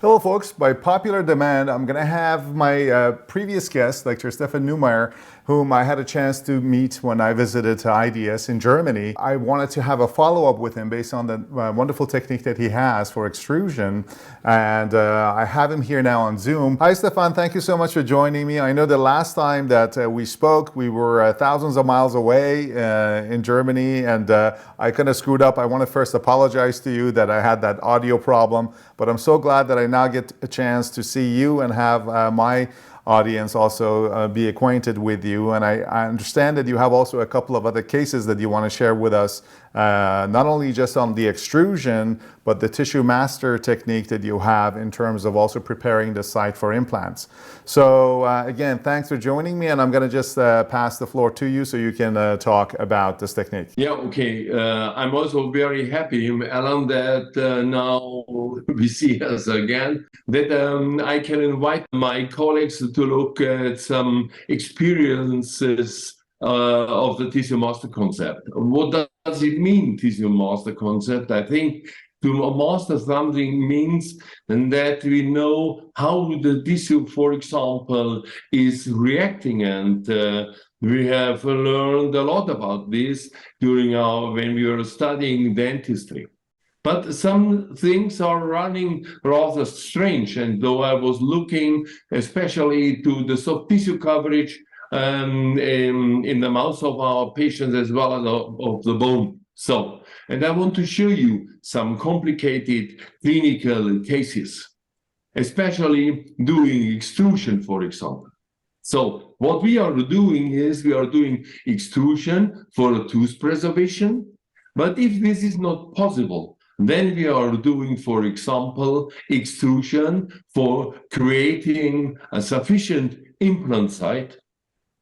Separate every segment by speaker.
Speaker 1: Hello, folks. By popular demand, I'm going to have my previous guest, Lecturer Stefan Neumeyer, whom I had a chance to meet when I visited IDS in Germany. I wanted to have a follow-up with him based on the wonderful technique that he has for extrusion, and I have him here now on Zoom. Hi, Stefan. Thank you so much for joining me. I know the last time that we spoke, we were thousands of miles away in Germany, and I kind of screwed up. I want to first apologize to you that I had that audio problem, but I'm so glad that I now get a chance to see you and have my audience also be acquainted with you. And I understand that you have also a couple of other cases that you want to share with us, not only just on the extrusion, but the tissue master technique that you have in terms of also preparing the site for implants. So again, thanks for joining me, and I'm going to just pass the floor to you so you can talk about this technique.
Speaker 2: Yeah, okay. I'm also very happy, Alan, that now we see us again, that I can invite my colleagues to look at some experiences of the tissue master concept. What does it mean, tissue master concept? I think to master something means that we know how the tissue, for example, is reacting, and we have learned a lot about this when we were studying dentistry. But some things are running rather strange, and though I was looking especially to the soft tissue coverage in the mouth of our patients as well as of the bone. And I want to show you some complicated clinical cases, especially doing extrusion, for example. So what we are doing is we are doing extrusion for tooth preservation. But if this is not possible, then we are doing, for example, extrusion for creating a sufficient implant site.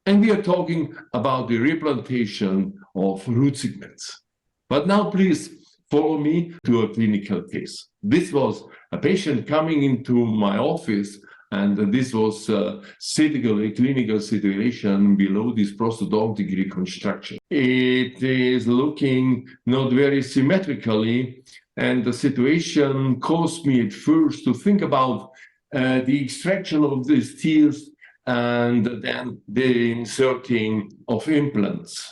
Speaker 2: And we are talking about the replantation of root segments. But now please follow me to a clinical case. This was a patient coming into my office, and this was a clinical situation below this prosthodontic reconstruction. It is looking not very symmetrically, and the situation caused me at first to think about the extraction of these teeth and then the inserting of implants.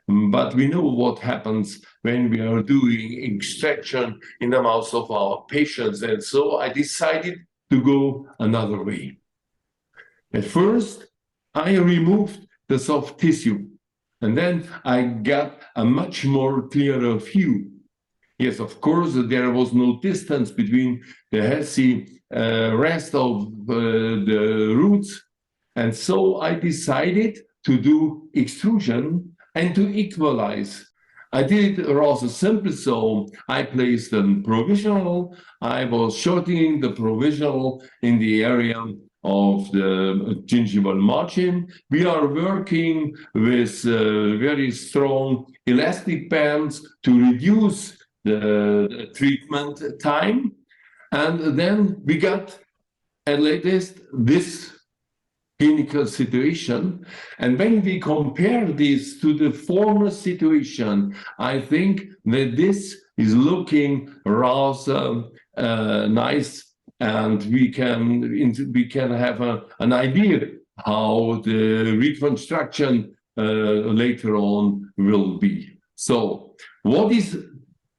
Speaker 2: But we know what happens when we are doing extraction in the mouth of our patients. And so I decided to go another way. At first, I removed the soft tissue, and then I got a much more clearer view. Yes, of course, there was no distance between the healthy rest of the roots. And so I decided to do extrusion and to equalize. I did it rather simple, so I placed a provisional. I was shortening the provisional in the area of the gingival margin. We are working with very strong elastic bands to reduce the treatment time. And then we got at latest this clinical situation. And when we compare this to the former situation, I think that this is looking rather nice, and we can have an idea how the reconstruction later on will be. So what is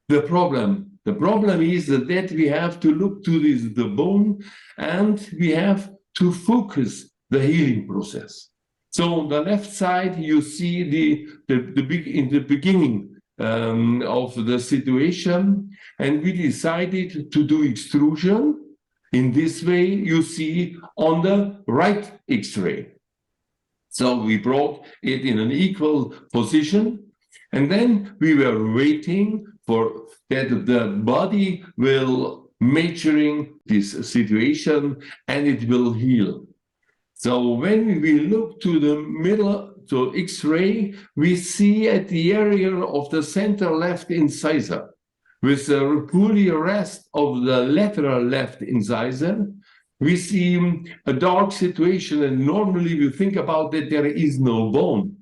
Speaker 2: the problem? The problem is that we have to look to the bone, and we have to focus the healing process. So on the left side, you see in the beginning of the situation, and we decided to do extrusion. In this way, you see on the right X-ray. So we brought it in an equal position, and then we were waiting for that the body will measuring this situation and it will heal. So when we look to the middle, to X-ray, we see at the area of the center left incisor, with the poorly rest of the lateral left incisor, we see a dark situation, and normally we think about that there is no bone.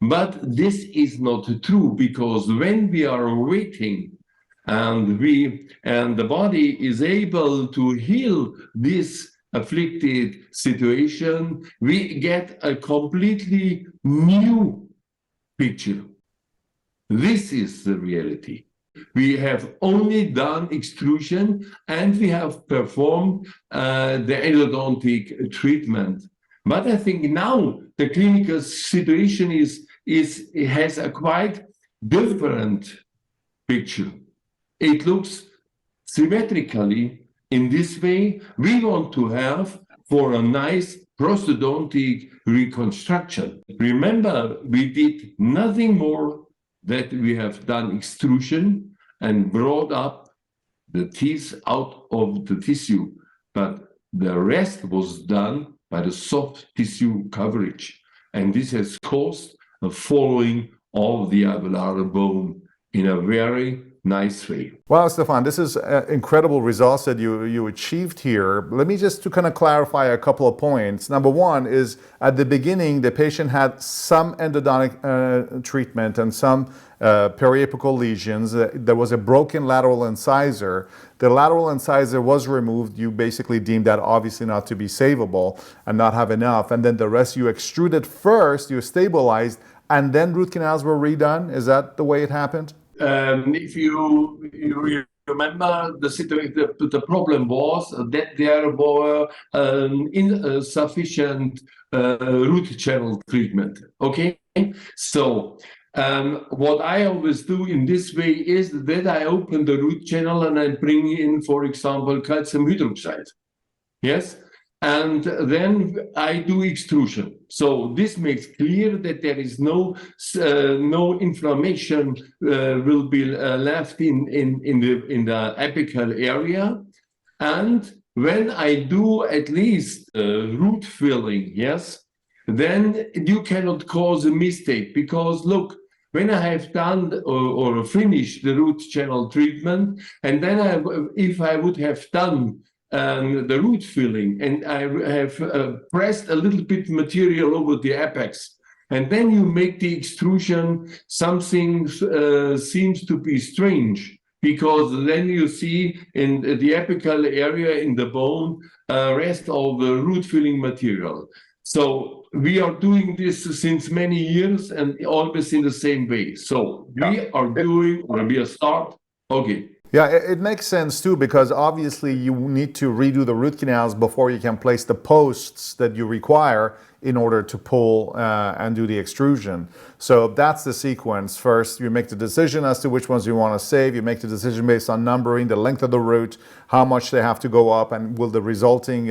Speaker 2: But this is not true, because when we are waiting, and the body is able to heal this afflicted situation, we get a completely new picture. This is the reality. We have only done extrusion and we have performed the endodontic treatment. But I think now the clinical situation has a quite different picture. It looks symmetrically in this way. We want to have for a nice prosthodontic reconstruction. Remember, we did nothing more that we have done extrusion and brought up the teeth out of the tissue, but the rest was done by the soft tissue coverage. And this has caused a following of the alveolar bone in a very nice way.
Speaker 1: Wow, Stefan, this is incredible results that you achieved here. Let me just to kind of clarify a couple of points. Number one is at the beginning, the patient had some endodontic treatment and some periapical lesions. There was a broken lateral incisor. The lateral incisor was removed. You basically deemed that obviously not to be savable and not have enough. And then the rest you extruded first, you stabilized, and then root canals were redone. Is that the way it happened?
Speaker 2: If you remember the situation, the problem was that there were insufficient root channel treatment. Okay, so what I always do in this way is that I open the root channel and I bring in, for example, calcium hydroxide. Yes. And then I do extrusion. So this makes clear that there is no inflammation will be left in the apical area. And when I do at least root filling, yes, then you cannot cause a mistake, because look, when I have done or finished the root channel treatment, and then if I would have done the root filling, and I have pressed a little bit material over the apex, and then you make the extrusion, something seems to be strange, because then you see in the apical area in the bone rest of the root filling material. So we are doing this since many years and always in the same way. So we are doing, or we are start, okay.
Speaker 1: Yeah, it makes sense too, because obviously you need to redo the root canals before you can place the posts that you require in order to pull and do the extrusion. So that's the sequence. First, you make the decision as to which ones you want to save. You make the decision based on numbering, the length of the root, how much they have to go up, and will the resulting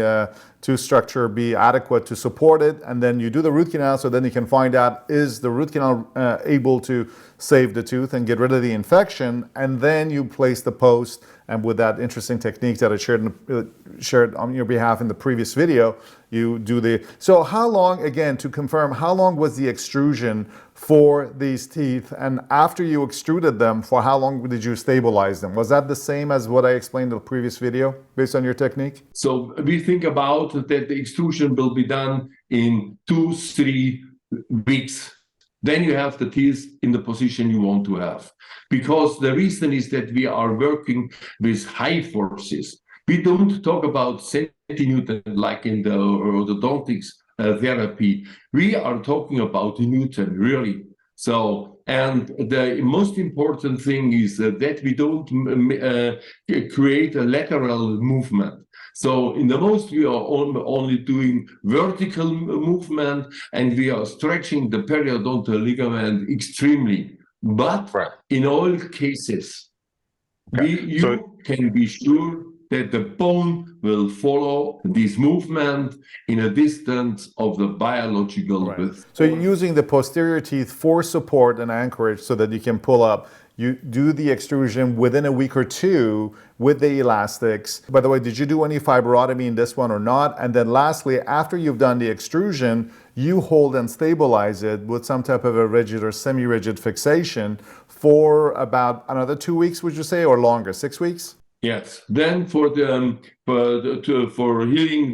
Speaker 1: tooth structure be adequate to support it. And then you do the root canal, so then you can find out, is the root canal able to save the tooth and get rid of the infection? And then you place the post, and with that interesting technique that I shared on your behalf in the previous video, you do the... So how long, again, to confirm, how long was the extrusion for these teeth? And after you extruded them, for how long did you stabilize them? Was that the same as what I explained in the previous video, based on your technique?
Speaker 2: So we think about that the extrusion will be done in 2-3 weeks. Then you have the teeth in the position you want to have. Because the reason is that we are working with high forces. We don't talk about centinewton like in the orthodontics therapy. We are talking about Newton, really. So, and the most important thing is that we don't create a lateral movement. So in the most, we are only doing vertical movement, and we are stretching the periodontal ligament extremely. But in all cases, you can be sure that the bone will follow this movement in a distance of the biological width.
Speaker 1: So you're using the posterior teeth for support and anchorage so that you can pull up. You do the extrusion within a week or two with the elastics. By the way, did you do any fibrotomy in this one or not? And then lastly, after you've done the extrusion, you hold and stabilize it with some type of a rigid or semi-rigid fixation for about another 2 weeks, would you say, or longer, 6 weeks?
Speaker 2: Yes. Then for healing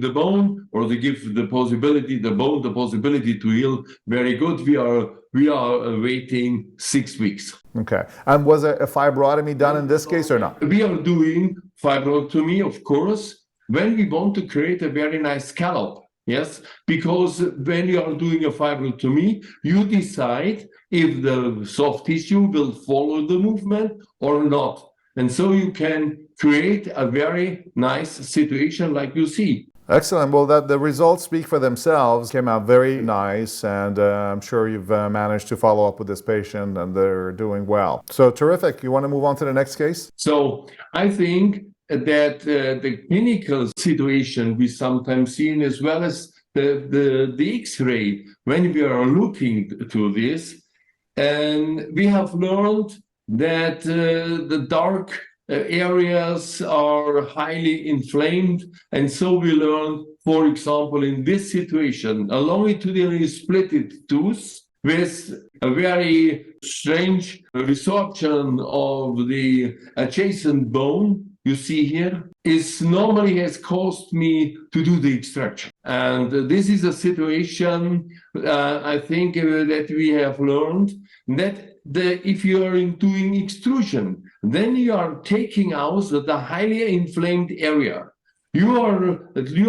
Speaker 2: the bone, or to give the possibility the bone the possibility to heal very good, we are waiting 6 weeks.
Speaker 1: Okay. And was a fibrotomy done in this case or not?
Speaker 2: We are doing fibrotomy, of course, when we want to create a very nice scallop. Yes, because when you are doing a fibrotomy, you decide if the soft tissue will follow the movement or not. And so you can create a very nice situation like you see.
Speaker 1: Excellent. Well, the results speak for themselves. Came out very nice, and I'm sure you've managed to follow up with this patient, and they're doing well. So terrific. You want to move on to the next case?
Speaker 2: So I think that the clinical situation we sometimes see, as well as the X-ray, when we are looking to this, and we have learned that the dark areas are highly inflamed. And so we learn, for example, in this situation, a longitudinally splitted tooth with a very strange resorption of the adjacent bone, you see here, is normally has caused me to do the extraction. And this is a situation, I think, that we have learned that if you are doing extrusion, then you are taking out the highly inflamed area. You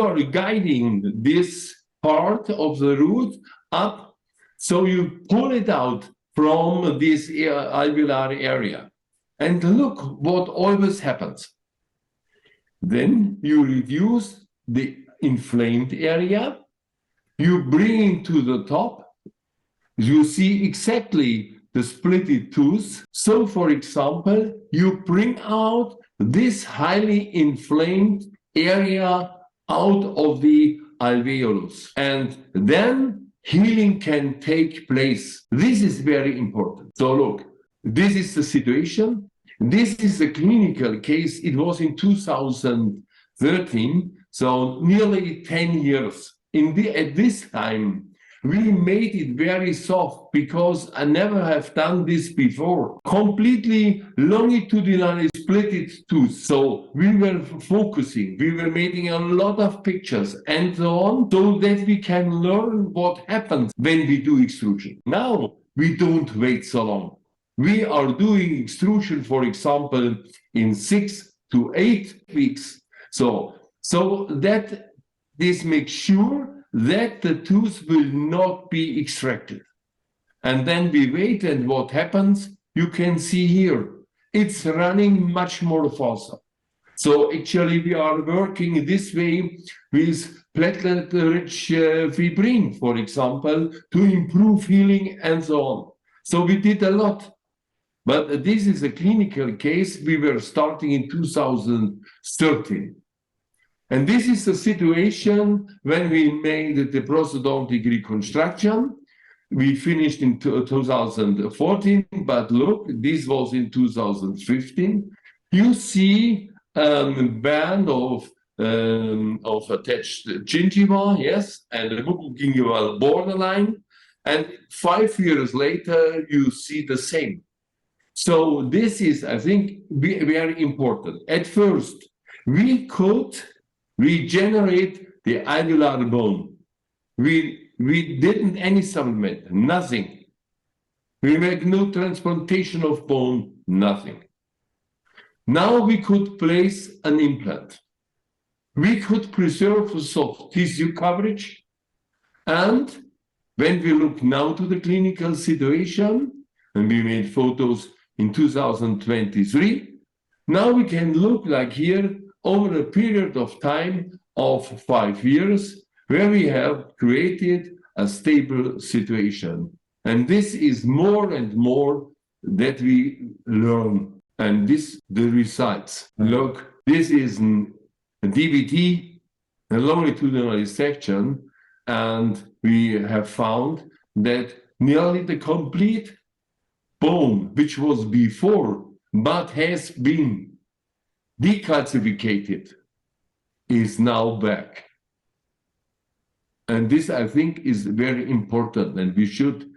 Speaker 2: are guiding this part of the root up, so you pull it out from this alveolar area. And look what always happens. Then you reduce the inflamed area, you bring it to the top, you see exactly the splitted tooth. So, for example, you bring out this highly inflamed area out of the alveolus, and then healing can take place. This is very important. So look, this is the situation. This is a clinical case. It was in 2013, so nearly 10 years. At this time, we made it very soft because I never have done this before. Completely longitudinally splitted tooth. So we were focusing, we were making a lot of pictures and so on, so that we can learn what happens when we do extrusion. Now we don't wait so long. We are doing extrusion, for example, in 6 to 8 weeks. So that this makes sure that the tooth will not be extracted. And then we wait, and what happens, you can see here. It's running much more faster. So actually we are working this way with platelet-rich fibrin, for example, to improve healing and so on. So we did a lot. But this is a clinical case we were starting in 2013. And this is the situation when we made the prosthodontic reconstruction. We finished in 2014, but look, this was in 2015. You see a band of attached gingiva, yes, and the mucogingival borderline. And 5 years later, you see the same. So this is, I think, very important. At first, we could regenerate the alveolar bone. We didn't any supplement, nothing. We make no transplantation of bone, nothing. Now we could place an implant. We could preserve the soft tissue coverage. And when we look now to the clinical situation, and we made photos in 2023, now we can look like here over a period of time of 5 years, where we have created a stable situation. And this is more and more that we learn. And this, the results. Look, this is a DVT, a longitudinal section, and we have found that nearly the complete bone, which was before, but has been decalcificated, is now back. And this, I think, is very important, and we should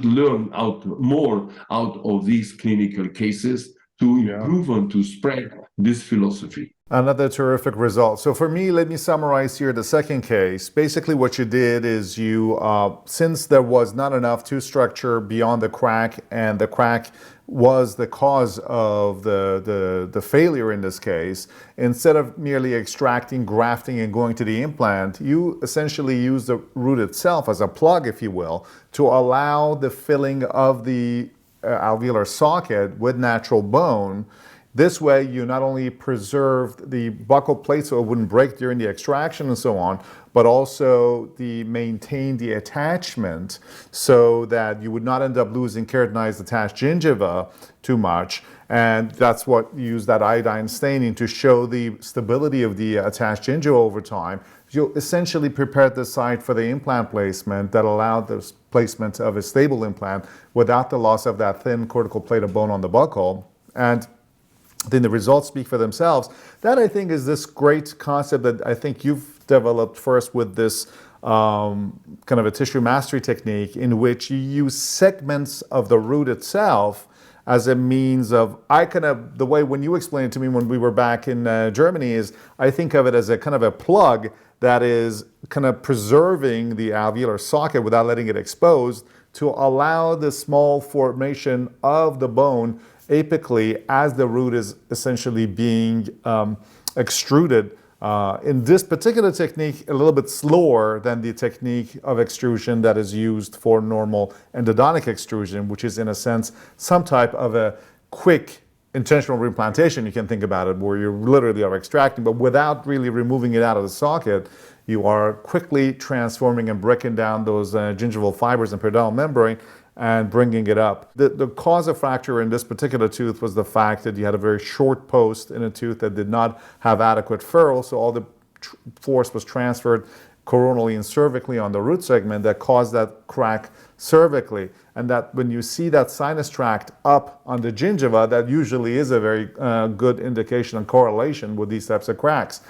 Speaker 2: learn more out of these clinical cases to improve and to spread this philosophy.
Speaker 1: Another terrific result. So for me, let me summarize here the second case. Basically what you did is you, since there was not enough tooth structure beyond the crack, and the crack was the cause of the failure in this case, instead of merely extracting, grafting, and going to the implant, you essentially use the root itself as a plug, if you will, to allow the filling of the alveolar socket with natural bone. This way, you not only preserved the buccal plate so it wouldn't break during the extraction and so on, but also maintained the attachment so that you would not end up losing keratinized attached gingiva too much. And that's what you use that iodine staining to show the stability of the attached gingiva over time. You essentially prepared the site for the implant placement that allowed the placement of a stable implant without the loss of that thin cortical plate of bone on the buccal. And then the results speak for themselves. That, I think, is this great concept that I think you've developed first with this kind of a tissue mastery technique, in which you use segments of the root itself as a means of, the way when you explained it to me when we were back in Germany is, I think of it as a kind of a plug that is kind of preserving the alveolar socket without letting it expose, to allow the small formation of the bone apically as the root is essentially being extruded. In this particular technique, a little bit slower than the technique of extrusion that is used for normal endodontic extrusion, which is in a sense some type of a quick intentional reimplantation. You can think about it where you literally are extracting, but without really removing it out of the socket. You are quickly transforming and breaking down those gingival fibers and periodontal membrane and bringing it up. The cause of fracture in this particular tooth was the fact that you had a very short post in a tooth that did not have adequate furrow, so all the force was transferred coronally and cervically on the root segment that caused that crack cervically. And that when you see that sinus tract up on the gingiva, that usually is a very good indication and correlation with these types of cracks.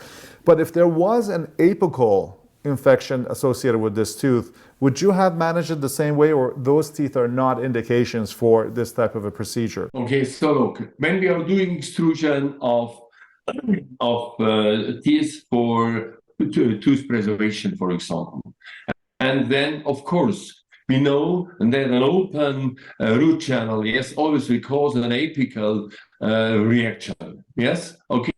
Speaker 1: But if there was an apical infection associated with this tooth, would you have managed it the same way, or those teeth are not indications for this type of a procedure?
Speaker 2: Okay, so look, when we are doing extrusion of teeth for tooth preservation, for example, and then of course we know that an open root channel, yes, obviously cause an apical reaction, yes, okay.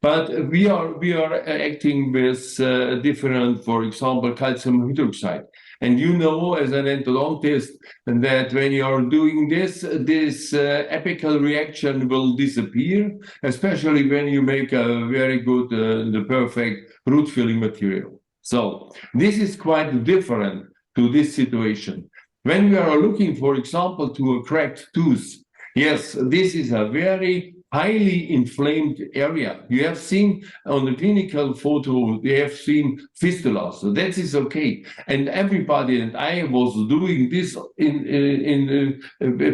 Speaker 2: But we are acting with different, for example, calcium hydroxide. And you know, as an endodontist, that when you are doing this apical reaction will disappear, especially when you make a very good, the perfect root filling material. So this is quite different to this situation. When we are looking, for example, to a cracked tooth, yes, this is a very highly inflamed area. You have seen on the clinical photo, you have seen fistulas, so that is okay. And everybody, and I was doing this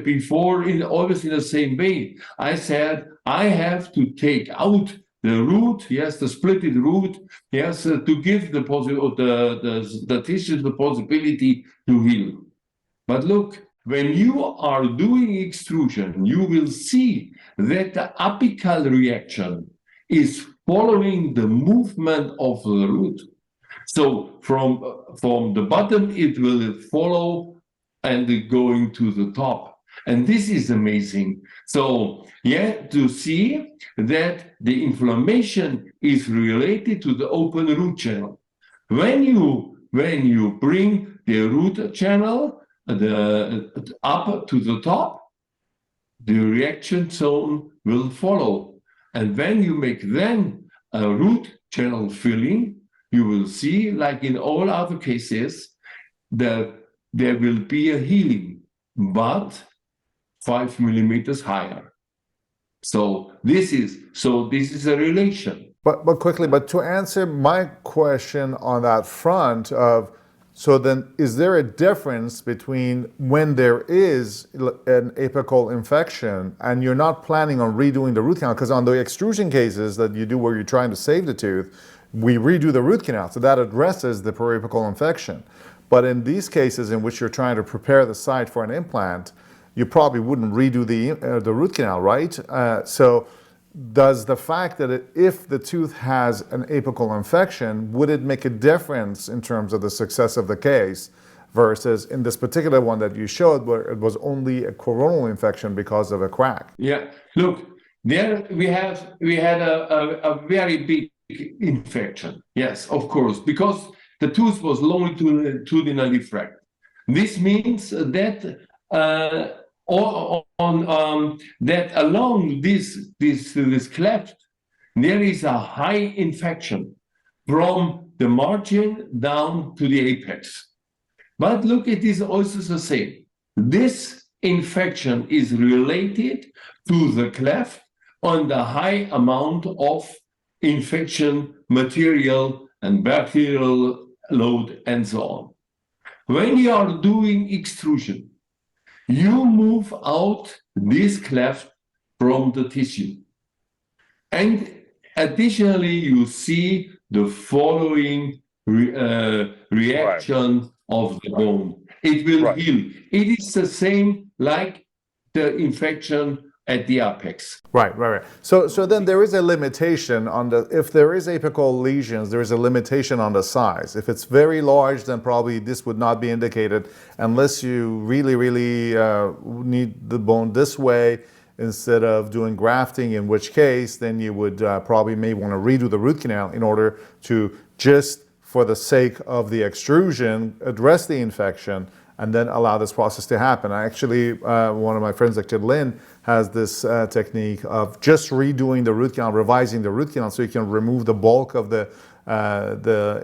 Speaker 2: before, always in the same way. I said, I have to take out the root, yes, the splitted root, yes, to give the tissue the possibility to heal. But look, when you are doing extrusion, you will see that the apical reaction is following the movement of the root. So from the bottom, it will follow and going to the top. And this is amazing. So yeah, to see that the inflammation is related to the open root channel. When you bring the root channel up to the top, the reaction zone will follow. And when you make then a root channel filling, you will see, like in all other cases, that there will be a healing, but 5 millimeters higher. So this is a relation.
Speaker 1: But quickly, but to answer my question on that front of, so then is there a difference between when there is an apical infection and you're not planning on redoing the root canal? Because on the extrusion cases that you do where you're trying to save the tooth, we redo the root canal, so that addresses the periapical infection. But in these cases in which you're trying to prepare the site for an implant, you probably wouldn't redo the root canal, right? So does the fact that if the tooth has an apical infection, would it make a difference in terms of the success of the case versus in this particular one that you showed where it was only a coronal infection because of a crack?
Speaker 2: Yeah, look, there we had a very big infection. Yes, of course, because the tooth was longitudinally fractured. This means that that along this cleft there is a high infection from the margin down to the apex. But look, it is also the same. This infection is related to the cleft on the high amount of infection material and bacterial load and so on. When you are doing extrusion, you move out this cleft from the tissue. And additionally, you see the following reaction of the bone. It will heal. It is the same like the infection at the apex.
Speaker 1: Right. So then there is a limitation on if there is apical lesions, there is a limitation on the size. If it's very large, then probably this would not be indicated unless you really need the bone this way instead of doing grafting, in which case then you would probably may want to redo the root canal in order to just for the sake of the extrusion address the infection and then allow this process to happen. I actually, one of my friends, like Lynn, has this technique of just redoing the root canal, revising the root canal so you can remove the bulk of the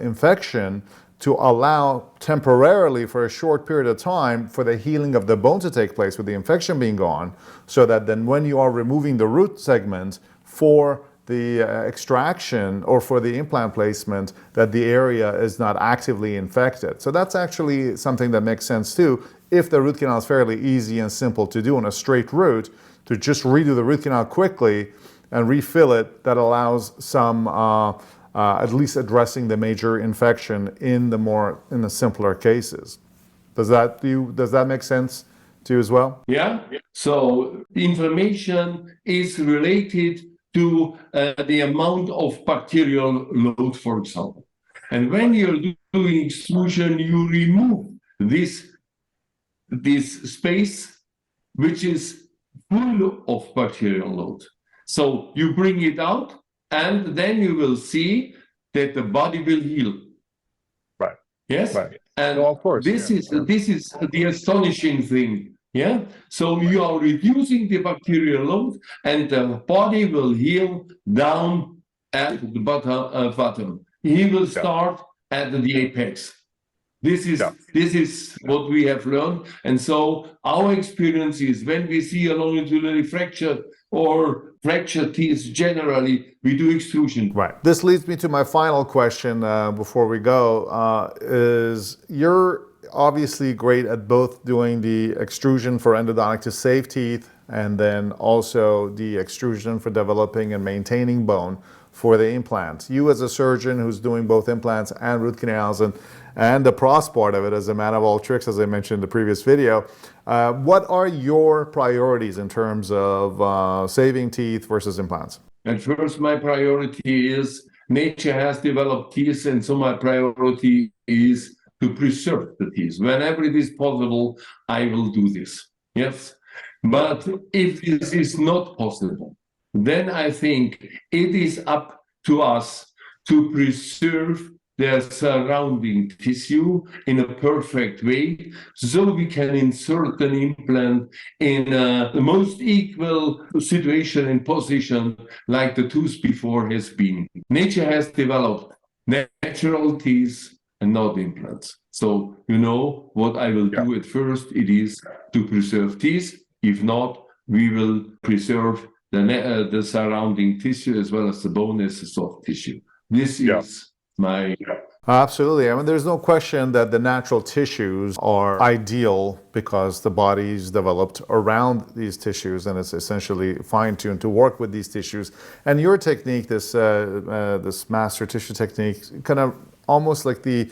Speaker 1: infection to allow temporarily for a short period of time for the healing of the bone to take place with the infection being gone, so that then when you are removing the root segment for the extraction or for the implant placement, that the area is not actively infected. So that's actually something that makes sense too. If the root canal is fairly easy and simple to do on a straight root, to just redo the root canal quickly and refill it, that allows some at least addressing the major infection in the simpler cases. Does that make sense to you as well?
Speaker 2: Yeah. So inflammation is related to the amount of bacterial load, for example. And when you're doing extrusion, you remove this space which is full of bacterial load. So you bring it out, and then you will see that the body will heal.
Speaker 1: Right.
Speaker 2: Yes.
Speaker 1: Right.
Speaker 2: And
Speaker 1: no, of course,
Speaker 2: this is the astonishing thing. Yeah. So you are reducing the bacterial load, and the body will heal down at the bottom. He will start at the apex. This is what we have learned. And so our experience is when we see a longitudinally fractured or fractured teeth generally, we do extrusion.
Speaker 1: Right. This leads me to my final question before we go. Is you're obviously great at both doing the extrusion for endodontic to save teeth and then also the extrusion for developing and maintaining bone for the implants. You as a surgeon who's doing both implants and root canals and the pros part of it as a man of all tricks, as I mentioned in the previous video, what are your priorities in terms of saving teeth versus implants?
Speaker 2: At first, my priority is nature has developed teeth, and so my priority is to preserve the teeth. Whenever it is possible, I will do this. Yes. But if this is not possible, then I think it is up to us to preserve the surrounding tissue in a perfect way, so we can insert an implant in the most equal situation and position like the tooth before has been. Nature has developed natural teeth and not implants. So you know what I will do at first, it is to preserve teeth. If not, we will preserve the surrounding tissue as well as the bone as a soft tissue. This is my
Speaker 1: Absolutely. I mean, there's no question that the natural tissues are ideal because the body's developed around these tissues and it's essentially fine-tuned to work with these tissues. And your technique, this master tissue technique, kind of almost like the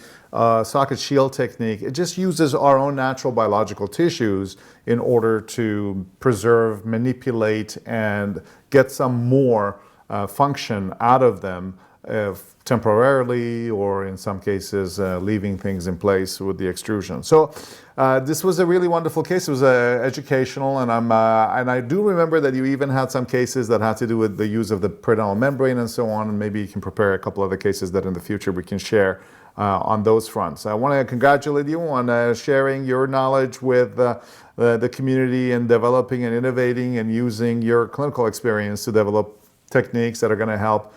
Speaker 1: socket shield technique, it just uses our own natural biological tissues in order to preserve, manipulate, and get some more function out of them temporarily, or in some cases leaving things in place with the extrusion. So this was a really wonderful case. It was educational, and I do remember that you even had some cases that had to do with the use of the perineal membrane and so on, and maybe you can prepare a couple other cases that in the future we can share on those fronts. I want to congratulate you on sharing your knowledge with the community and developing and innovating and using your clinical experience to develop techniques that are going to help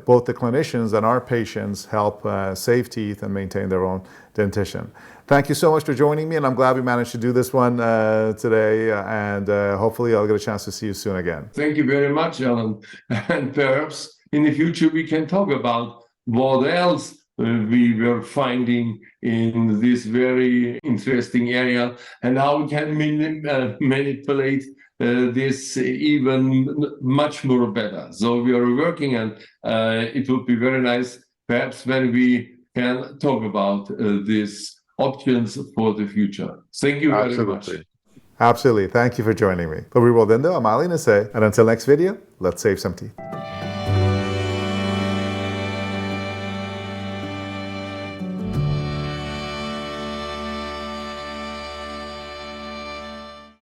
Speaker 1: both the clinicians and our patients help save teeth and maintain their own dentition. Thank you so much for joining me, and I'm glad we managed to do this one today, and hopefully I'll get a chance to see you soon again.
Speaker 2: Thank you very much, Alan. And perhaps in the future we can talk about what else we were finding in this very interesting area and how we can manipulate this even much more better. So we are working, and it would be very nice perhaps when we can talk about these options for the future. Thank you very much.
Speaker 1: Absolutely. Thank you for joining me. Dobrý den, I'm Ali Nase, and until next video, let's save some teeth.